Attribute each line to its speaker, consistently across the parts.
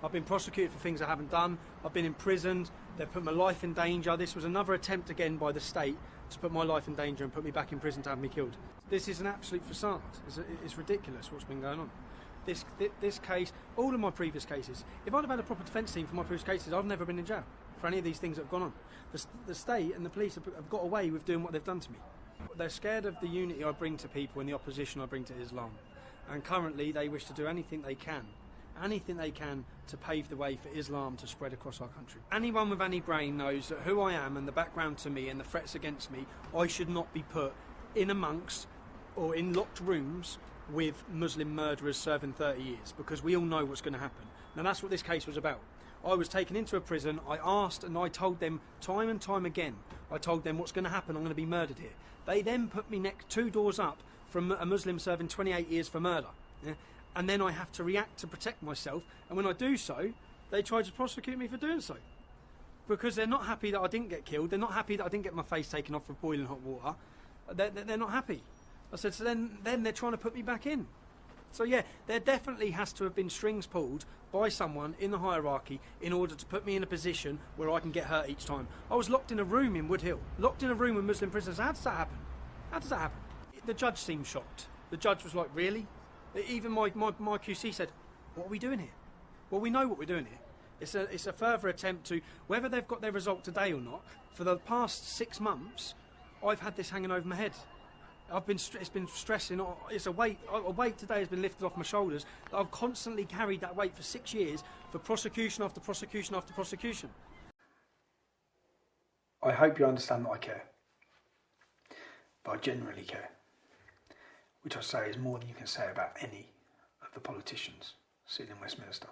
Speaker 1: I've been prosecuted for things I haven't done. I've been imprisoned. They've put my life in danger. This was another attempt again by the state to put my life in danger and put me back in prison to have me killed. This is an absolute facade. It's ridiculous what's been going on. This case, all of my previous cases, if I'd have had a proper defence team for my previous cases, I've never been in jail for any of these things that have gone on. The state and the police have got away with doing what they've done to me. They're scared of the unity I bring to people and the opposition I bring to Islam. And currently they wish to do anything they can to pave the way for Islam to spread across our country. Anyone with any brain knows that who I am and the background to me and the threats against me, I should not be put in amongst or in locked rooms with Muslim murderers serving 30 years, because we all know what's going to happen. Now that's what this case was about. I was taken into a prison, I asked and I told them time and time again, I told them what's going to happen, I'm going to be murdered here. They then put me next 2 doors up from a Muslim serving 28 years for murder. Yeah? And then I have to react to protect myself, and when I do so, they try to prosecute me for doing so. Because they're not happy that I didn't get killed, they're not happy that I didn't get my face taken off with boiling hot water. They're not happy. I said, so then they're trying to put me back in. So yeah, there definitely has to have been strings pulled by someone in the hierarchy in order to put me in a position where I can get hurt each time. I was locked in a room in Wood Hill, locked in a room with Muslim prisoners. How does that happen? How does that happen? The judge seemed shocked. The judge was like, really? Even my QC said, what are we doing here? Well, we know what we're doing here. It's a further attempt to, whether they've got their result today or not, for the past 6 months, I've had this hanging over my head. It's been stressing. It's a weight today has been lifted off my shoulders. I've constantly carried that weight for 6 years for prosecution after prosecution after prosecution.
Speaker 2: I hope you understand that I care. But I genuinely care. Which I say is more than you can say about any of the politicians sitting in Westminster.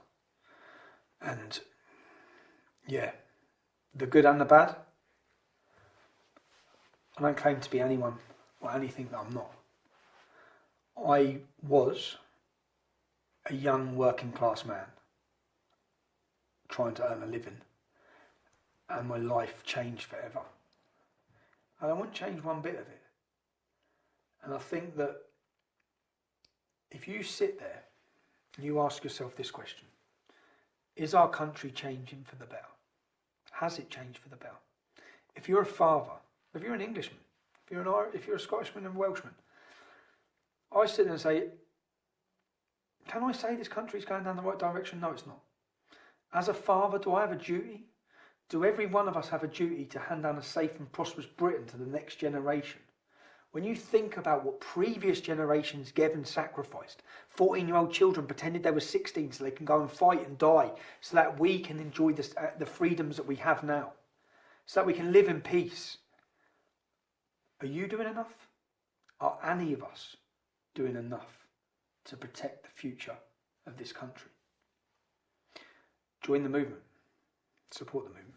Speaker 2: And yeah, the good and the bad. I don't claim to be anyone or anything that I'm not. I was a young working class man trying to earn a living, and my life changed forever. And I won't change one bit of it. And I think that if you sit there and you ask yourself this question, is our country changing for the better? Has it changed for the better? If you're a father, if you're an Englishman, if you're a Scottishman and Welshman, I sit there and say, can I say this country's going down the right direction? No, it's not. As a father, do I have a duty? Do every one of us have a duty to hand down a safe and prosperous Britain to the next generation? When you think about what previous generations gave and sacrificed, 14-year-old children pretended they were 16 so they can go and fight and die, so that we can enjoy the freedoms that we have now, so that we can live in peace. Are you doing enough? Are any of us doing enough to protect the future of this country? Join the movement. Support the movement.